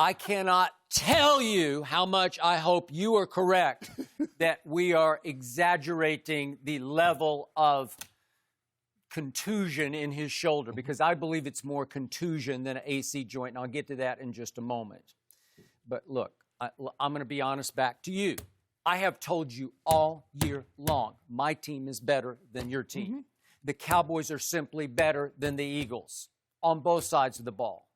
I cannot tell you how much I hope you are correct that we are exaggerating the level of contusion in his shoulder, because I believe it's more contusion than an AC joint, and I'll get to that in just a moment. But look, I'm going to be honest back to you. I have told you all year long, my team is better than your team. The Cowboys are simply better than the Eagles on both sides of the ball.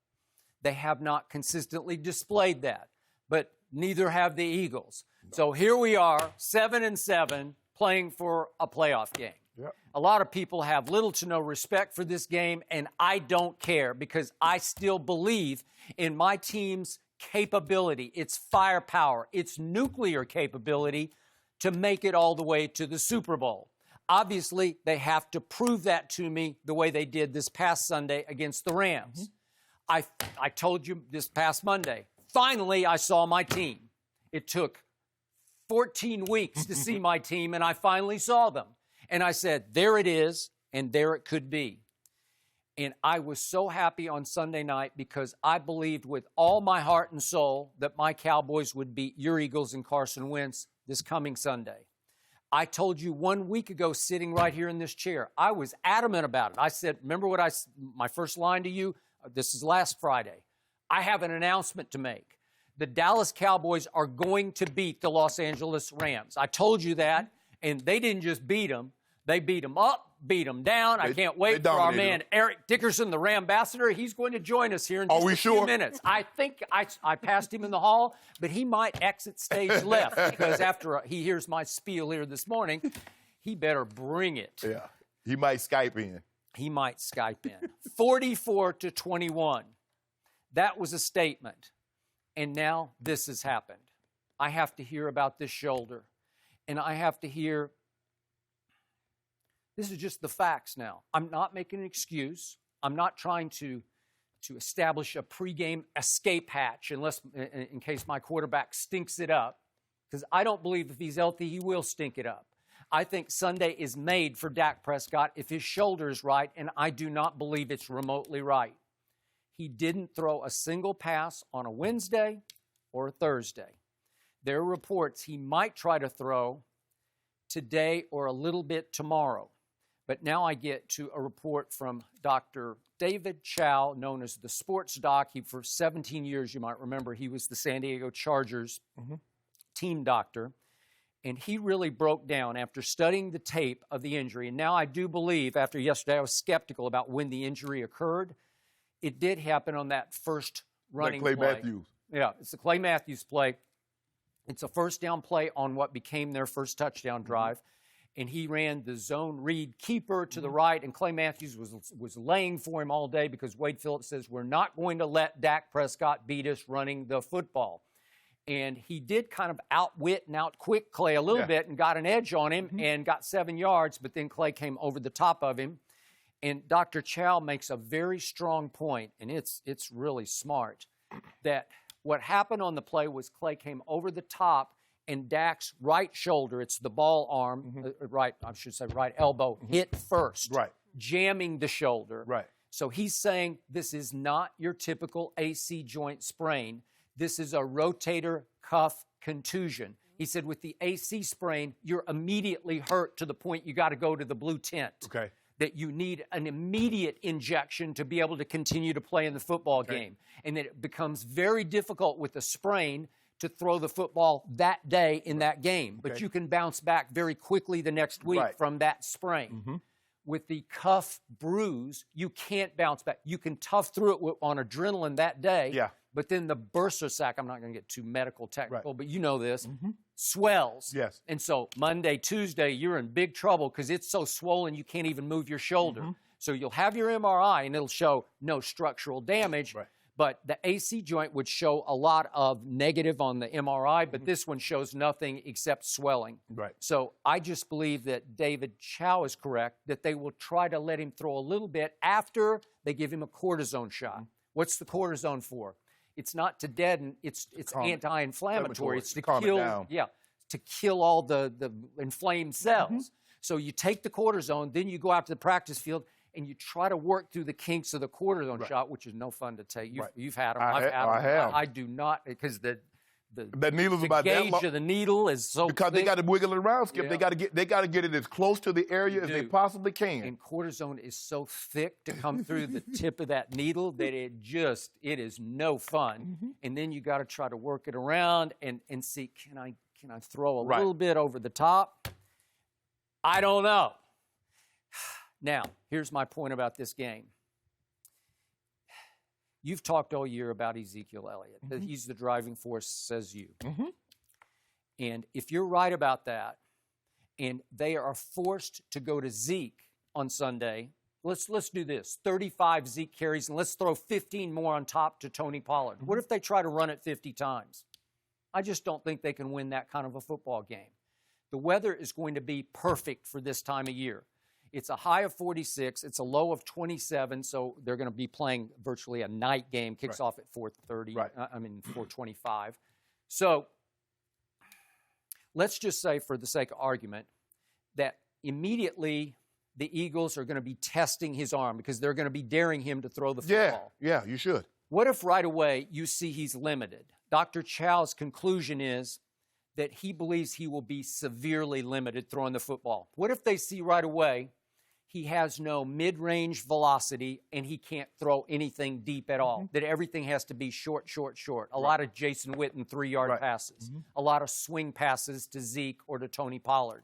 They have not consistently displayed that, but neither have the Eagles. So here we are, 7-7, playing for a playoff game. A lot of people have little to no respect for this game, and I don't care, because I still believe in my team's capability, its firepower, its nuclear capability to make it all the way to the Super Bowl. Obviously, they have to prove that to me the way they did this past Sunday against the Rams. I told you this past Monday, finally I saw my team. It took 14 weeks to see my team, and I finally saw them. And I said, there it is, and there it could be. And I was so happy on Sunday night, because I believed with all my heart and soul that my Cowboys would beat your Eagles and Carson Wentz this coming Sunday. I told you 1 week ago, sitting right here in this chair, I was adamant about it. I said, remember what my first line to you? This is last Friday. I have an announcement to make. The Dallas Cowboys are going to beat the Los Angeles Rams. I told you that, and they didn't just beat them. They beat them up, beat them down. I can't wait for our man, Eric Dickerson, the Rambassador. He's going to join us here in just a few minutes. I think I passed him in the hall, but he might exit stage left, because after he hears my spiel here this morning, he better bring it. Yeah, he might Skype in. He might Skype in. 44-21. That was a statement. And now this has happened. I have to hear about this shoulder. And I have to hear, this is just the facts now. I'm not making an excuse. I'm not trying to establish a pregame escape hatch in case my quarterback stinks it up, because I don't believe if he's healthy, he will stink it up. I think Sunday is made for Dak Prescott if his shoulder is right, and I do not believe it's remotely right. He didn't throw a single pass on a Wednesday or a Thursday. There are reports he might try to throw today or a little bit tomorrow. But now I get to a report from Dr. David Chow, known as the sports doc. For 17 years, you might remember, he was the San Diego Chargers team doctor. And he really broke down after studying the tape of the injury. And now I do believe, after yesterday, I was skeptical about when the injury occurred. It did happen on that first running play. Clay Matthews. Yeah, it's the Clay Matthews play. It's a first down play on what became their first touchdown drive. And he ran the zone read keeper to the right, and Clay Matthews was laying for him all day, because Wade Phillips says, we're not going to let Dak Prescott beat us running the football. And he did kind of outwit and outquick Clay a little bit and got an edge on him and got 7 yards, but then Clay came over the top of him. And Dr. Chow makes a very strong point, and it's really smart, that what happened on the play was Clay came over the top, and Dak's right shoulder, it's the ball arm, right elbow, hit first, jamming the shoulder. So he's saying this is not your typical AC joint sprain. This is a rotator cuff contusion. He said with the AC sprain, you're immediately hurt to the point you got to go to the blue tent. That you need an immediate injection to be able to continue to play in the football game. And that it becomes very difficult with a sprain to throw the football that day in that game. But you can bounce back very quickly the next week from that sprain. With the cuff bruise, you can't bounce back. You can tough through it on adrenaline that day. But then the bursa sac, I'm not going to get too medical technical, but you know this, swells. And so Monday, Tuesday, you're in big trouble because it's so swollen you can't even move your shoulder. So you'll have your MRI and it'll show no structural damage. But the AC joint would show a lot of negative on the MRI, but this one shows nothing except swelling. So I just believe that David Chow is correct, that they will try to let him throw a little bit after they give him a cortisone shot. What's the cortisone for? It's not to deaden, it's anti-inflammatory. It's to kill, to kill all the inflamed cells. So you take the cortisone, then you go out to the practice field, and you try to work through the kinks of the quarter zone Right. shot, which is no fun to take. You've, Right. you've had them. I I've had them. I have. I do not, because the needle's about that gauge long. of the needle is so Because they thick. got to wiggle it around, Skip. Yeah. They got to get it as close to the area as they do. possibly can. And cortisone is so thick to come through the tip of that needle that it is no fun. And then you got to try to work it around and see, can I throw a Right. little bit over the top? I don't know. Now, here's my point about this game. You've talked all year about Ezekiel Elliott, that he's the driving force, says you. And if you're right about that, and they are forced to go to Zeke on Sunday, let's do this. 35 Zeke carries, and let's throw 15 more on top to Tony Pollard. What if they try to run it 50 times? I just don't think they can win that kind of a football game. The weather is going to be perfect for this time of year. It's a high of 46. It's a low of 27, so they're going to be playing virtually a night game. Kicks off at 4:30. Right. 4:25. So let's just say, for the sake of argument, that immediately the Eagles are going to be testing his arm because they're going to be daring him to throw the football. Yeah, you should. What if right away you see he's limited? Dr. Chow's conclusion is that he believes he will be severely limited throwing the football. What if they see right away he has no mid-range velocity and he can't throw anything deep at all, that everything has to be short, short, short? A lot of Jason Witten 3-yard passes, a lot of swing passes to Zeke or to Tony Pollard.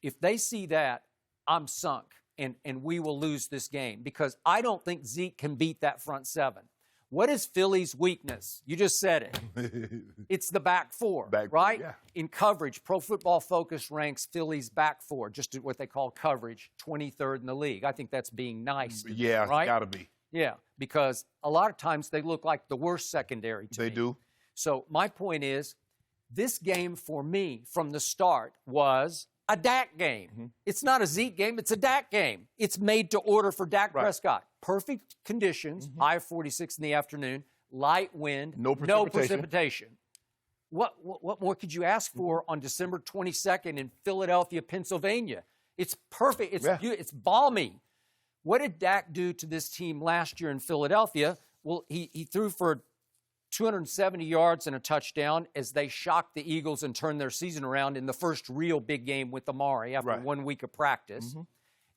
If they see that, I'm sunk, and we will lose this game because I don't think Zeke can beat that front seven. What is Philly's weakness? You just said it. It's the back four, right? Yeah. In coverage, Pro Football Focus ranks Philly's back four, just what they call coverage, 23rd in the league. I think that's being nice to Yeah, them, right? it's got to be. Yeah, because a lot of times they look like the worst secondary to me. They do. So my point is, this game for me from the start was a Dak game. It's not a Zeke game, it's a Dak game. It's made to order for Dak Prescott. Perfect conditions, high of 46 in the afternoon, light wind, No precipitation. What more could you ask for on December 22nd in Philadelphia, Pennsylvania? It's perfect. It's balmy. What did Dak do to this team last year in Philadelphia? Well, he threw for 270 yards and a touchdown as they shocked the Eagles and turned their season around in the first real big game with Amari after 1 week of practice.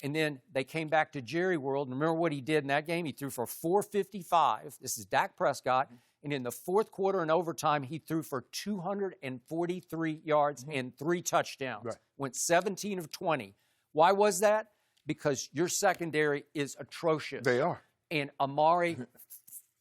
And then they came back to Jerry World. And remember what he did in that game? He threw for 455. This is Dak Prescott. And in the fourth quarter and overtime, he threw for 243 yards and 3 touchdowns. Went 17 of 20. Why was that? Because your secondary is atrocious. They are. And Amari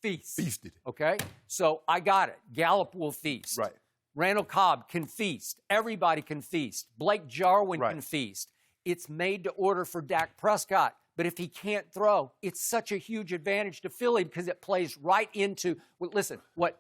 feasted. Okay? So I got it. Gallup will feast. Right. Randall Cobb can feast. Everybody can feast. Blake Jarwin can feast. It's made to order for Dak Prescott. But if he can't throw, it's such a huge advantage to Philly because it plays right into, well, listen, what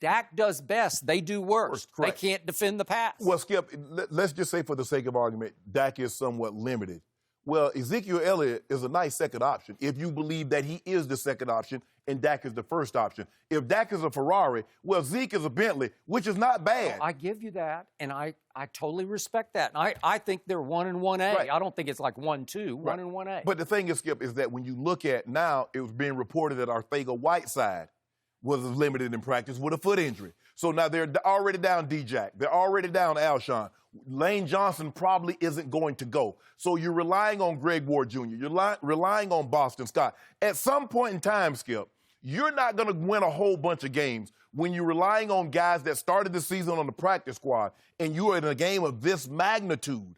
Dak does best, they do worse. They can't defend the pass. Well, Skip, let's just say for the sake of argument, Dak is somewhat limited. Well, Ezekiel Elliott is a nice second option if you believe that he is the second option and Dak is the first option. If Dak is a Ferrari, well, Zeke is a Bentley, which is not bad. I give you that, and I totally respect that. And I think they're 1 and 1A. I don't think it's like 1-2, 1 and 1A. But the thing is, Skip, is that when you look at now, it was being reported that Arcega-Whiteside was limited in practice with a foot injury. So now they're already down D-Jack. They're already down Alshon. Lane Johnson probably isn't going to go. So you're relying on Greg Ward Jr. You're relying on Boston Scott. At some point in time, Skip, you're not going to win a whole bunch of games when you're relying on guys that started the season on the practice squad and you are in a game of this magnitude.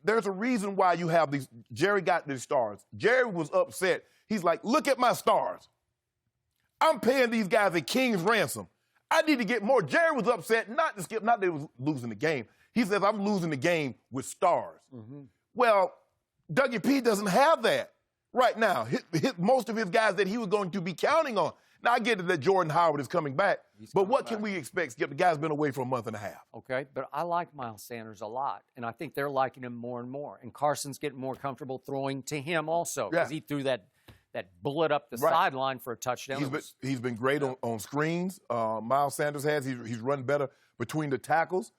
There's a reason why you have these. Jerry got these stars. Jerry was upset. He's like, look at my stars. I'm paying these guys a king's ransom. I need to get more. Jerry was upset, not that he was losing the game. He says, I'm losing the game with stars. Well, WP doesn't have that right now. Most of his guys that he was going to be counting on. Now, I get it that Jordan Howard is coming back, but what can we expect, Skip? The guy's been away for a month and a half. Okay, but I like Miles Sanders a lot, and I think they're liking him more and more. And Carson's getting more comfortable throwing to him also because he threw that bullet up the sideline for a touchdown. He's been great on screens. Miles Sanders has. He's run better between the tackles.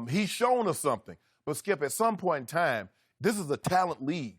He's shown us something. But, Skip, at some point in time, this is a talent league.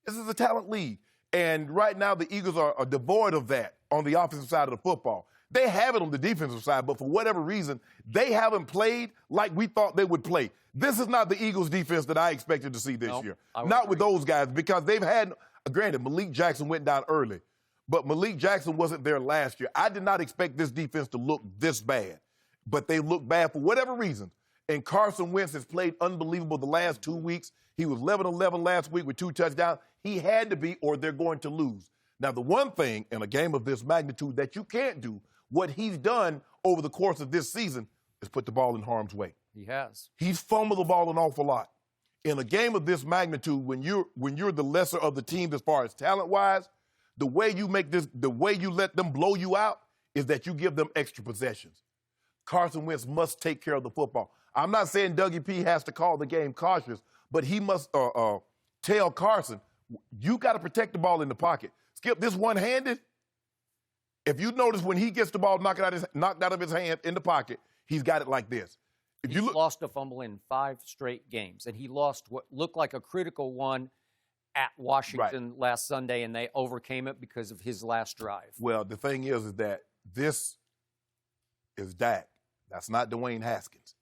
This is a talent league. And right now, the Eagles are devoid of that on the offensive side of the football. They have it on the defensive side, but for whatever reason, they haven't played like we thought they would play. This is not the Eagles defense that I expected to see this year. Not with those guys, because they've had, granted, Malik Jackson went down early, but Malik Jackson wasn't there last year. I did not expect this defense to look this bad, but they look bad for whatever reason. And Carson Wentz has played unbelievable the last 2 weeks. He was 11-11 last week with 2 touchdowns. He had to be, or they're going to lose. Now, the one thing in a game of this magnitude that you can't do, what he's done over the course of this season, is put the ball in harm's way. He has. He's fumbled the ball an awful lot. In a game of this magnitude, when you're the lesser of the teams as far as talent-wise, the way you let them blow you out is that you give them extra possessions. Carson Wentz must take care of the football. I'm not saying Dougie P has to call the game cautious, but he must tell Carson, you got to protect the ball in the pocket. Skip, this one-handed, if you notice when he gets the ball knocked out of his hand in the pocket, he's got it like this. He's lost a fumble in 5 straight games, and he lost what looked like a critical one at Washington last Sunday, and they overcame it because of his last drive. Well, the thing is that this is Dak. That's not Dwayne Haskins.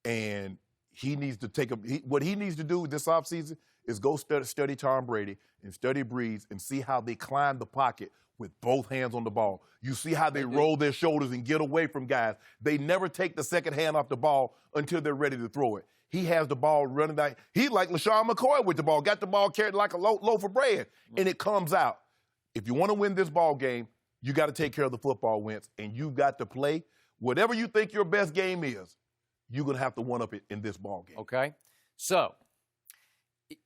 And he needs to what he needs to do this offseason is go study Tom Brady and study Breeze and see how they climb the pocket with both hands on the ball. You see how they roll their shoulders and get away from guys. They never take the second hand off the ball until they're ready to throw it. He has the ball running down. He like LaShawn McCoy with the ball, got the ball carried like a loaf of bread, and it comes out. If you want to win this ball game, you got to take care of the football, Wentz, and you've got to play. Whatever you think your best game is, you're going to have to one-up it in this ball game. Okay? So,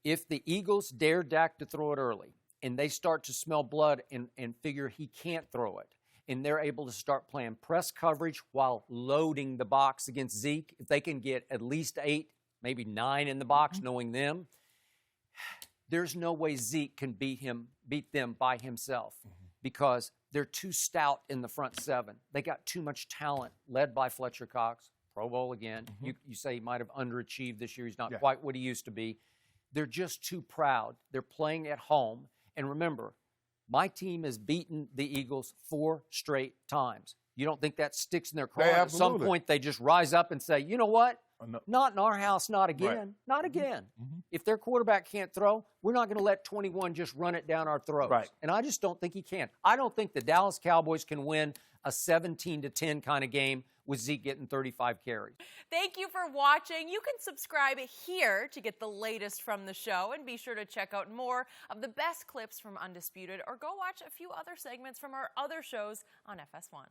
if the Eagles dare Dak to throw it early, and they start to smell blood and figure he can't throw it, and they're able to start playing press coverage while loading the box against Zeke, if they can get at least 8, maybe 9 in the box, knowing them, there's no way Zeke can beat them by himself because they're too stout in the front 7. They got too much talent, led by Fletcher Cox, Pro Bowl again. You say he might have underachieved this year. He's not quite what he used to be. They're just too proud. They're playing at home. And remember, my team has beaten the Eagles 4 straight times. You don't think that sticks in their craw? At some point, they just rise up and say, you know what? Not in our house, not again. Right. Not again. If their quarterback can't throw, we're not going to let 21 just run it down our throats. Right. And I just don't think he can. I don't think the Dallas Cowboys can win a 17-10 kind of game with Zeke getting 35 carries. Thank you for watching. You can subscribe here to get the latest from the show, and be sure to check out more of the best clips from Undisputed, or go watch a few other segments from our other shows on FS1.